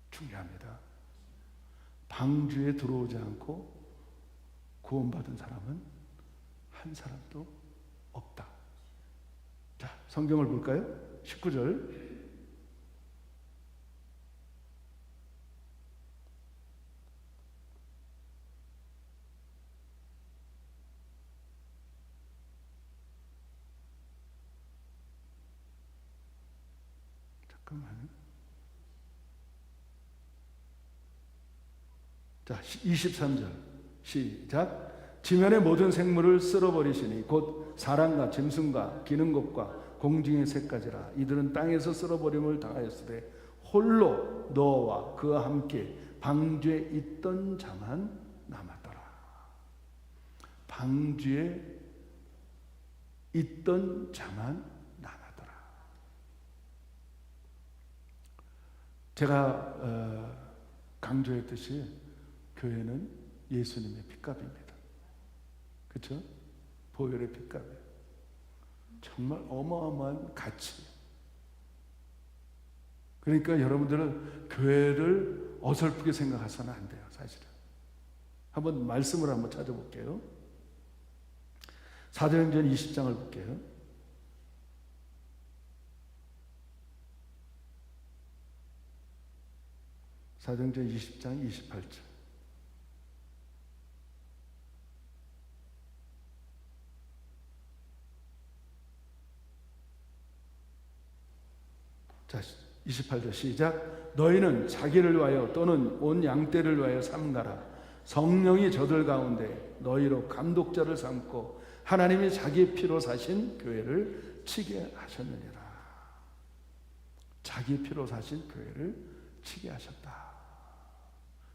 중요합니다. 방주에 들어오지 않고 구원받은 사람은 한 사람도 없다. 자, 성경을 볼까요? 19절. 잠깐만요. 자, 23절 시작. 지면의 모든 생물을 쓸어버리시니 곧 사람과 짐승과 기는 것과 공중의 새까지라. 이들은 땅에서 쓸어버림을 당하였으되 홀로 너와 그와 함께 방주에 있던 자만 남았더라. 방주에 있던 자만 남았더라. 제가 강조했듯이 교회는 예수님의 핏값입니다. 그렇죠? 보혈의 핏값이에요. 정말 어마어마한 가치. 그러니까 여러분들은 교회를 어설프게 생각해서는 안 돼요. 사실은 한번 말씀을 한번 찾아볼게요. 사도행전 20장을 볼게요. 사도행전 20장 28절. 자, 28절 시작. 너희는 자기를 위하여 또는 온 양떼를 위하여 삼가라. 성령이 저들 가운데 너희로 감독자를 삼고 하나님이 자기 피로 사신 교회를 치게 하셨느니라. 자기 피로 사신 교회를 치게 하셨다.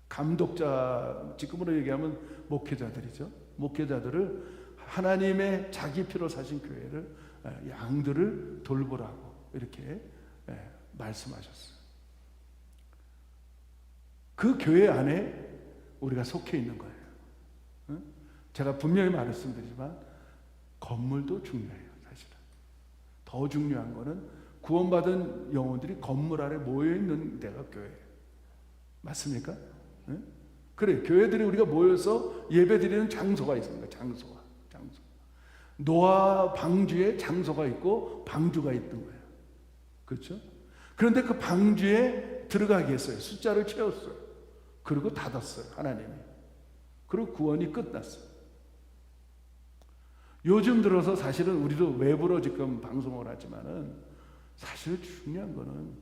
감독자, 지금으로 얘기하면 목회자들이죠. 목회자들을 하나님의 자기 피로 사신 교회를, 양들을 돌보라고 이렇게 말씀하셨어요. 그 교회 안에 우리가 속해 있는 거예요. 제가 분명히 말씀드리지만 건물도 중요해요. 사실은 더 중요한 거는 구원받은 영혼들이 건물 안에 모여있는 데가 교회예요. 맞습니까? 그래, 교회들이 우리가 모여서 예배드리는 장소가 있습니다. 장소. 노아 방주에 장소가 있고 방주가 있던 거예요. 그렇죠? 그런데 그 방주에 들어가게 했어요. 숫자를 채웠어요. 그리고 닫았어요. 하나님이. 그리고 구원이 끝났어요. 요즘 들어서 사실은 우리도 외부로 지금 방송을 하지만은 사실 중요한 거는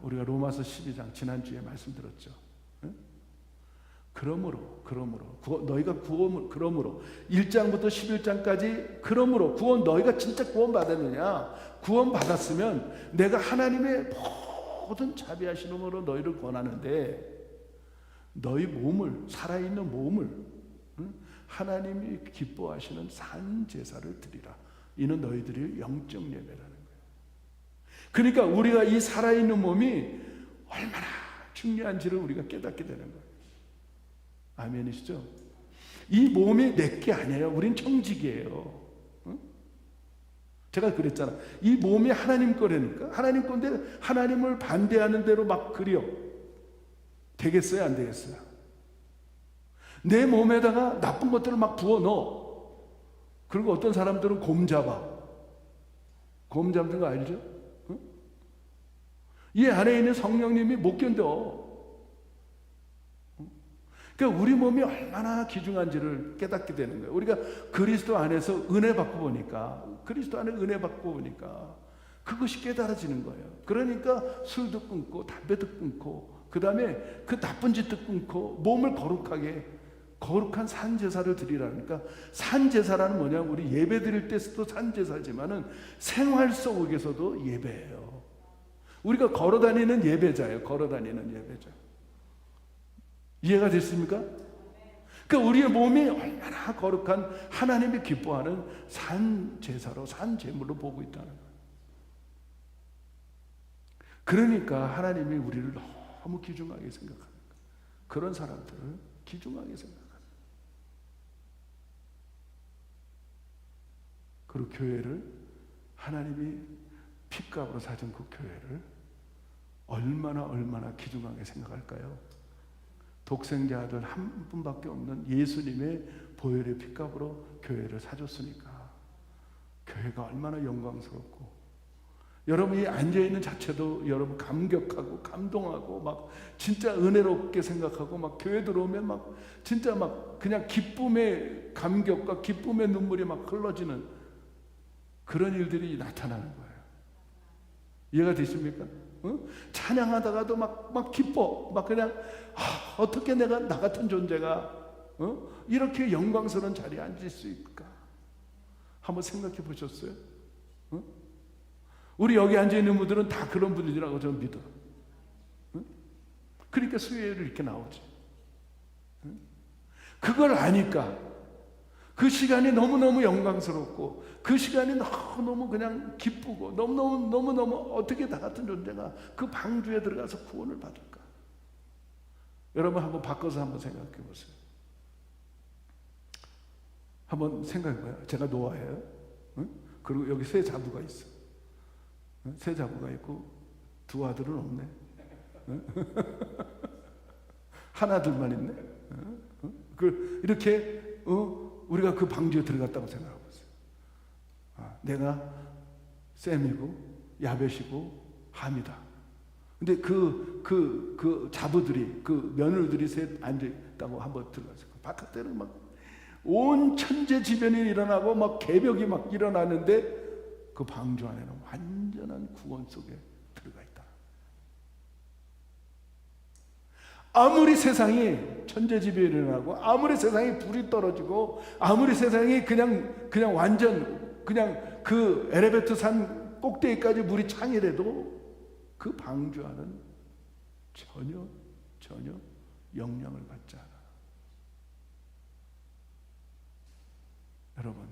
우리가 로마서 12장 지난주에 말씀드렸죠. 그러므로 너희가 그러므로 1장부터 11장까지 그러므로 너희가 진짜 구원 받았느냐? 구원 받았으면 내가 하나님의 모든 자비하시는 너희를 권하는데 너희 몸을, 살아있는 몸을 하나님이 기뻐하시는 산 제사를 드리라. 이는 너희들이 영적 예배라는 거예요. 그러니까 우리가 이 살아있는 몸이 얼마나 중요한지를 우리가 깨닫게 되는 거예요. 아멘이시죠? 이 몸이 내게 아니에요. 우린 청직이에요. 제가 그랬잖아. 이 몸이 하나님 거라니까. 하나님 건데 하나님을 반대하는 대로 막 그려. 되겠어요? 안 되겠어요? 내 몸에다가 나쁜 것들을 막 부어 넣어. 그리고 어떤 사람들은 곰 잡아. 곰 잡는 거 알죠? 이 안에 있는 성령님이 못 견뎌. 그러니까 우리 몸이 얼마나 귀중한지를 깨닫게 되는 거예요. 우리가 그리스도 안에서 은혜 받고 보니까, 그리스도 안에 은혜 받고 보니까 그것이 깨달아지는 거예요. 그러니까 술도 끊고 담배도 끊고 그 다음에 그 나쁜 짓도 끊고 몸을 거룩한 산제사를 드리라니까. 산제사라는 뭐냐면 우리 예배 드릴 때도 산제사지만은 생활 속에서도 예배예요. 우리가 걸어다니는 예배자예요. 걸어다니는 예배자. 이해가 됐습니까? 그러니까 우리의 몸이 얼마나 거룩한 하나님이 기뻐하는 산제사로, 산제물로 보고 있다는 거예요. 그러니까 하나님이 우리를 너무 귀중하게 생각하는 거예요. 그런 사람들을 귀중하게 생각하는 거예요. 그리고 교회를 하나님이 핏값으로 사준 그 교회를 얼마나 귀중하게 생각할까요? 독생자 아들 한 분밖에 없는 예수님의 보혈의 핏값으로 교회를 사줬으니까 교회가 얼마나 영광스럽고, 여러분이 앉아있는 자체도 여러분 감격하고 감동하고 막 진짜 은혜롭게 생각하고 막 교회 들어오면 막 진짜 막 그냥 기쁨의 감격과 기쁨의 눈물이 막 흘러지는 그런 일들이 나타나는 거예요. 이해가 되십니까? 찬양하다가도 막 기뻐. 막 그냥 어떻게 내가 나 같은 존재가 이렇게 영광스러운 자리에 앉을 수 있을까? 한번 생각해 보셨어요? 우리 여기 앉아있는 분들은 다 그런 분들이라고 저는 믿어. 그러니까 수요일에 이렇게 나오지. 그걸 아니까 그 시간이 너무너무 영광스럽고 그 시간이 너무너무 그냥 기쁘고 너무너무 어떻게 나 같은 존재가 그 방주에 들어가서 구원을 받을까? 여러분 한번 바꿔서 한번 생각해 보세요. 한번 생각해 봐요. 제가 노아예요. 그리고 여기 세 자부가 있어. 세 자부가 있고 두 아들은 없네. 하나둘만 있네. 이렇게 우리가 그 방주에 들어갔다고 생각하고 있어요. 내가 셈이고 야벳이고 함이다. 근데 그 자부들이, 그 며느리들이 셋 앉아있다고 한번 들어갔어요. 바깥에는 막 온 천재지변이 일어나고 막 개벽이 막 일어나는데 그 방주 안에는 완전한 구원 속에 들어가 있다. 아무리 세상이 천재지변이 일어나고, 아무리 세상이 불이 떨어지고, 아무리 세상이 그냥 완전 그냥 그 에레베트 산 꼭대기까지 물이 창이라도 그 방주 안은 전혀 영향을 받지 않아. 여러분,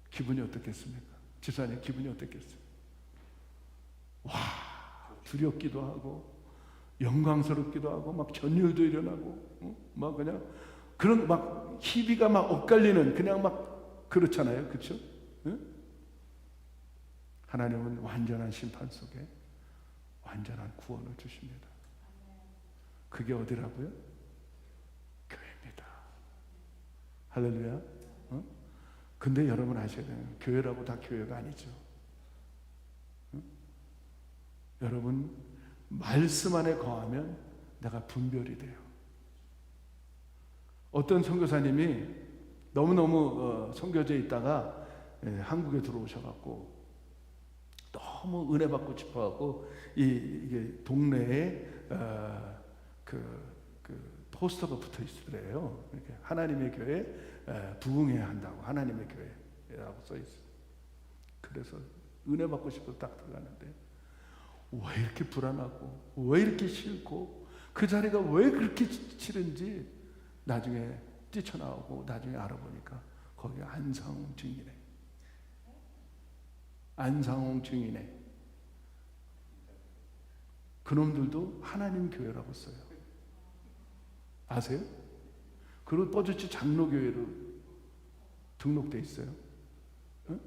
기분이 어떻겠습니까? 집사님 기분이 어떻겠어요? 와, 두렵기도 하고 영광스럽기도 하고 막 전율도 일어나고 막 그냥 그런 막 희비가 막 엇갈리는, 그냥 막 그렇잖아요. 그렇죠? 하나님은 완전한 심판 속에 완전한 구원을 주십니다. 그게 어디라고요? 교회입니다. 할렐루야. 근데 여러분 아셔야 돼요. 교회라고 다 교회가 아니죠. 여러분, 말씀 안에 거하면 내가 분별이 돼요. 어떤 선교사님이 너무너무 선교지에 있다가 한국에 들어오셔갖고 너무 은혜 받고 싶어갖고 이게 동네에 그 포스터가 붙어 있더래요. 이렇게 하나님의 교회 부흥해야 한다고, 하나님의 교회라고 써 있어요. 그래서 은혜 받고 싶어서 딱 들어갔는데 왜 이렇게 불안하고 왜 이렇게 싫고 그 자리가 왜 그렇게 싫은지 나중에 뛰쳐나오고 나중에 알아보니까 거기가 안상홍 증인회. 안상홍 증인회. 그놈들도 하나님 교회라고 써요. 아세요? 그리고 뻐주치 장로교회로 등록돼 있어요. 응?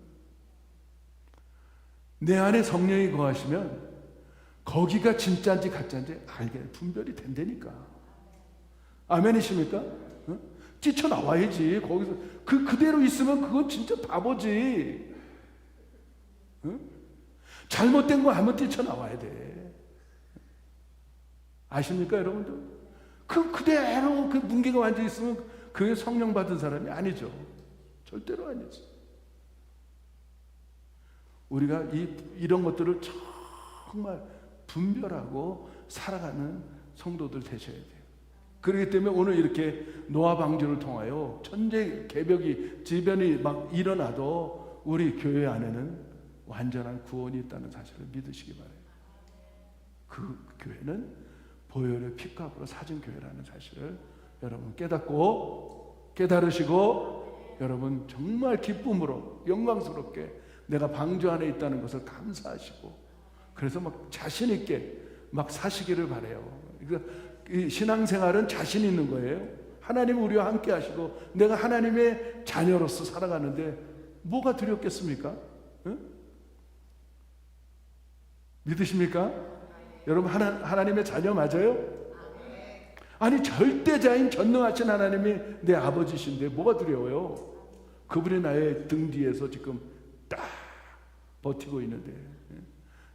내 안에 성령이 거하시면 거기가 진짜인지 가짜인지 알게 분별이 된다니까. 아멘이십니까? 응? 뛰쳐나와야지. 거기서 그대로 있으면 그건 진짜 바보지. 응? 잘못된 거 하면 뛰쳐나와야 돼. 아십니까 여러분들? 그대로 그 문개가 완전히 있으면 그게 성령 받은 사람이 아니죠. 절대로 아니지. 우리가 이런 것들을 정말 분별하고 살아가는 성도들 되셔야 돼요. 그렇기 때문에 오늘 이렇게 노아 방주를 통하여 천재 개벽이 지변이 막 일어나도 우리 교회 안에는 완전한 구원이 있다는 사실을 믿으시기 바라요. 그 교회는 보혈의 피값으로 사준 교회라는 사실을 여러분 깨달으시고 여러분 정말 기쁨으로 영광스럽게 내가 방주 안에 있다는 것을 감사하시고 그래서 막 자신 있게 막 사시기를 바라요. 그러니까 이 신앙생활은 자신 있는 거예요. 하나님 우리와 함께 하시고 내가 하나님의 자녀로서 살아가는데 뭐가 두렵겠습니까? 응? 믿으십니까? 여러분 하나님의 자녀 맞아요? 아니 절대자인 전능하신 하나님이 내 아버지신데 뭐가 두려워요? 그분이 나의 등 뒤에서 지금 딱 버티고 있는데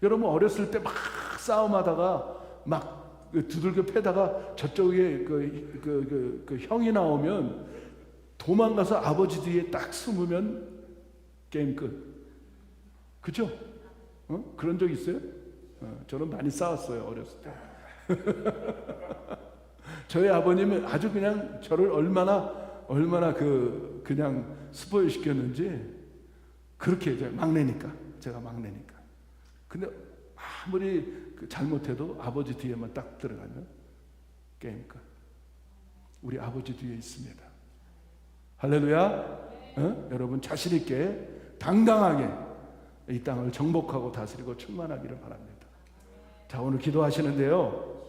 여러분 어렸을 때 막 싸움하다가 막 두들겨 패다가 저쪽에 그 형이 나오면 도망가서 아버지 뒤에 딱 숨으면 게임 끝. 그죠? 그런 적 있어요? 저는 많이 싸웠어요 어렸을 때. 저희 아버님은 아주 그냥 저를 얼마나 그냥 스포일 시켰는지 그렇게 제가 막내니까. 근데 아무리 잘못해도 아버지 뒤에만 딱 들어가면 게임 끝. 우리 아버지 뒤에 있습니다. 할렐루야. 여러분 자신 있게 당당하게 이 땅을 정복하고 다스리고 충만하기를 바랍니다. 자, 오늘 기도하시는데요.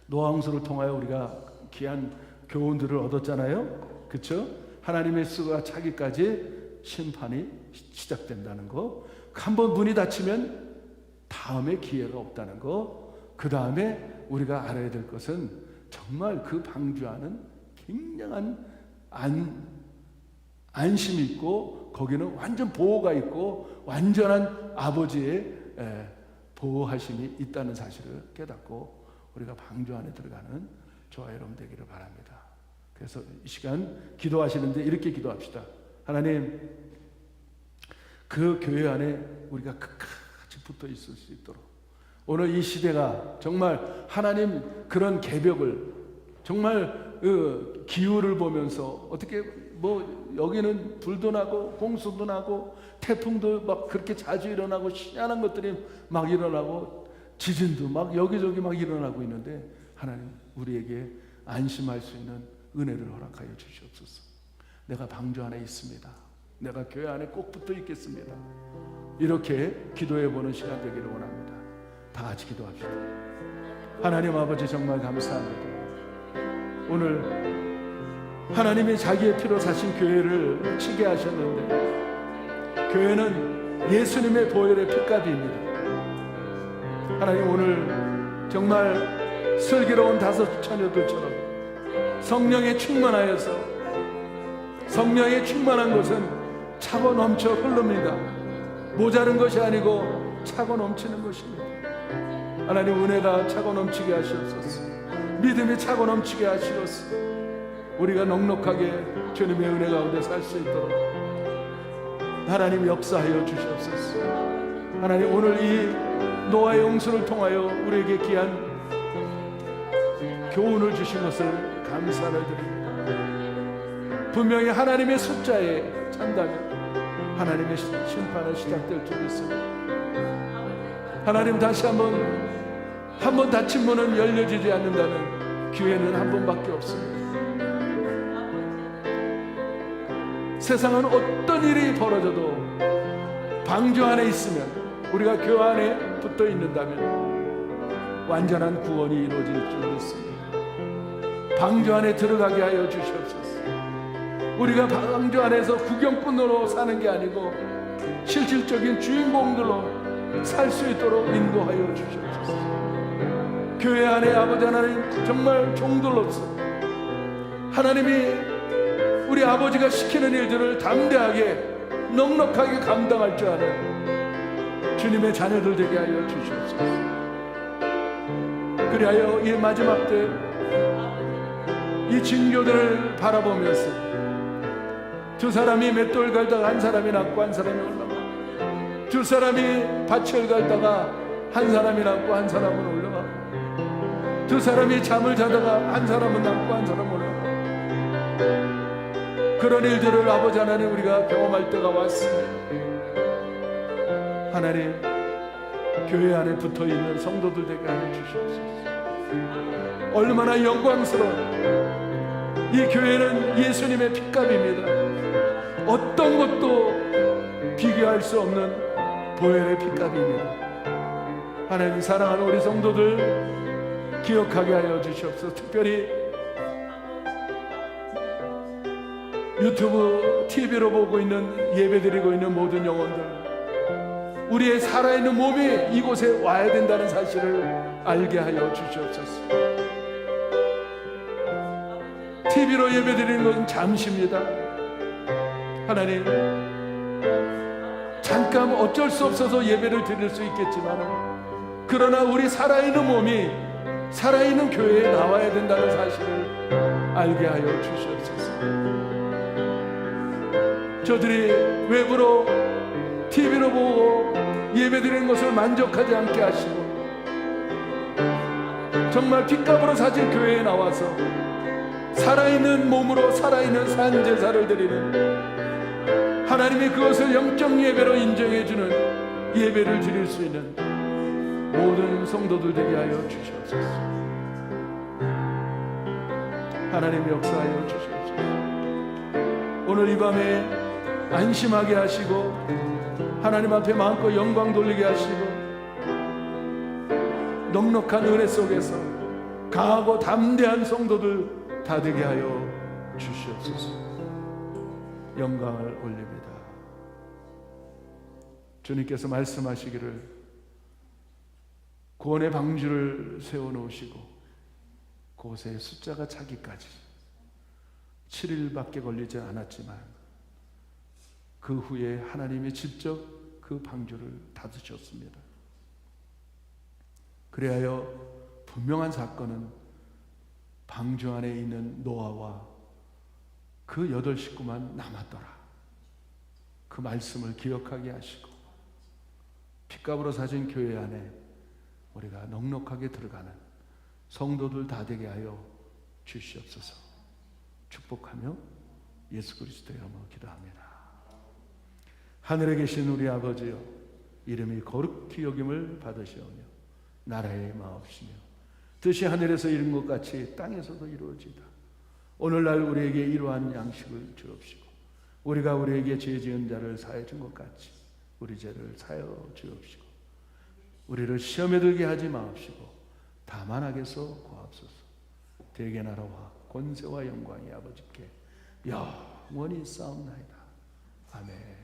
노아 홍수를 통하여 우리가 귀한 교훈들을 얻었잖아요. 그렇죠? 하나님의 수가 차기까지 심판이 시작된다는 거. 한번 문이 닫히면 다음에 기회가 없다는 거. 그 다음에 우리가 알아야 될 것은 정말 그 방주하는 굉장한 안심이 있고 거기는 완전 보호가 있고 완전한 아버지의 보호하심이 있다는 사실을 깨닫고 우리가 방주 안에 들어가는 저와 여러분 되기를 바랍니다. 그래서 이 시간 기도하시는데 이렇게 기도합시다. 하나님, 그 교회 안에 우리가 끝까지 붙어 있을 수 있도록 오늘 이 시대가 정말 하나님 그런 개벽을 정말 기후를 보면서 어떻게 여기는 불도 나고 홍수도 나고 태풍도 막 그렇게 자주 일어나고 희한한 것들이 막 일어나고 지진도 막 여기저기 막 일어나고 있는데 하나님 우리에게 안심할 수 있는 은혜를 허락하여 주시옵소서. 내가 방주 안에 있습니다. 내가 교회 안에 꼭 붙어 있겠습니다. 이렇게 기도해 보는 시간 되기를 원합니다. 다 같이 기도합시다. 하나님 아버지 정말 감사합니다. 오늘 하나님이 자기의 피로 사신 교회를 치게 하셨는데 교회는 예수님의 보혈의 피값입니다. 하나님 오늘 정말 슬기로운 다섯 처녀들처럼 성령에 충만하여서 성령에 충만한 것은 차고 넘쳐 흐릅니다. 모자른 것이 아니고 차고 넘치는 것입니다. 하나님 은혜가 차고 넘치게 하시옵소서. 믿음이 차고 넘치게 하시옵소서. 우리가 넉넉하게 주님의 은혜 가운데 살 수 있도록 하나님 역사하여 주시옵소서. 하나님 오늘 이 노아의 홍수를 통하여 우리에게 귀한 교훈을 주신 것을 감사를 드립니다. 분명히 하나님의 숫자에 찬다면 하나님의 심판은 시작될 줄 믿습니다. 하나님 다시 한 번 닫힌 문은 열려지지 않는다는 기회는 한 번밖에 없습니다. 세상은 어떤 일이 벌어져도 방주 안에 있으면 우리가 교회 안에 붙어 있는다면 완전한 구원이 이루어질 줄 믿습니다. 방주 안에 들어가게 하여 주시옵소서. 우리가 방주 안에서 구경꾼으로 사는 게 아니고 실질적인 주인공들로 살 수 있도록 인도하여 주시옵소서. 교회 안에 아버지 하나님 정말 종들로서 하나님이 우리 아버지가 시키는 일들을 담대하게 넉넉하게 감당할 줄 아는 주님의 자녀들 되게 하여 주시옵소서. 그리하여 이 마지막 때 이 징조들을 바라보면서 두 사람이 맷돌 갈다가 한 사람이 낫고 한 사람이 올라가고 두 사람이 밭을 갈다가 한 사람이 낫고 한 사람은 올라가고 두 사람이 잠을 자다가 한 사람은 낫고 한 사람은 올라가고 그런 일들을 아버지 하나님 우리가 경험할 때가 왔습니다. 하나님 교회 안에 붙어있는 성도들 되게 하여 주시옵소서. 얼마나 영광스러운 이 교회는 예수님의 핏값입니다. 어떤 것도 비교할 수 없는 보혈의 핏값입니다. 하나님 사랑하는 우리 성도들 기억하게 하여 주시옵소서. 특별히 유튜브 TV로 보고 있는 예배드리고 있는 모든 영혼들 우리의 살아있는 몸이 이곳에 와야 된다는 사실을 알게 하여 주시옵소서. TV로 예배드리는 것은 잠시입니다. 하나님 잠깐 어쩔 수 없어서 예배를 드릴 수 있겠지만 그러나 우리 살아있는 몸이 살아있는 교회에 나와야 된다는 사실을 알게 하여 주시옵소서. 저들이 외부로 TV로 보고 예배드리는 것을 만족하지 않게 하시고 정말 핏값으로 사신 교회에 나와서 살아있는 몸으로 살아있는 산제사를 드리는 하나님이 그것을 영적 예배로 인정해주는 예배를 드릴 수 있는 모든 성도들 되게 하여 주시옵소서. 하나님 역사하여 주시옵소서. 오늘 이 밤에 안심하게 하시고 하나님 앞에 마음껏 영광 돌리게 하시고 넉넉한 은혜 속에서 강하고 담대한 성도들 다 되게 하여 주시옵소서. 영광을 올립니다. 주님께서 말씀하시기를 구원의 방주를 세워놓으시고 그곳에 숫자가 차기까지 7일밖에 걸리지 않았지만 그 후에 하나님이 직접 그 방주를 닫으셨습니다. 그리하여 분명한 사건은 방주 안에 있는 노아와 그 8 식구만 남았더라. 그 말씀을 기억하게 하시고 핏값으로 사신 교회 안에 우리가 넉넉하게 들어가는 성도들 다 되게 하여 주시옵소서. 축복하며 예수 그리스도의 이름으로 기도합니다. 하늘에 계신 우리 아버지여, 이름이 거룩히 여김을 받으시오며 나라의 마옵시며 뜻이 하늘에서 이룬 것 같이 땅에서도 이루어지다. 오늘날 우리에게 이러한 양식을 주옵시고 우리가 우리에게 죄 지은 자를 사해 준 것 같이 우리 죄를 사여 주옵시고 우리를 시험에 들게 하지 마옵시고 다만 악에서 구하옵소서. 대개 나라와 권세와 영광이 아버지께 영원히 싸움나이다. 아멘.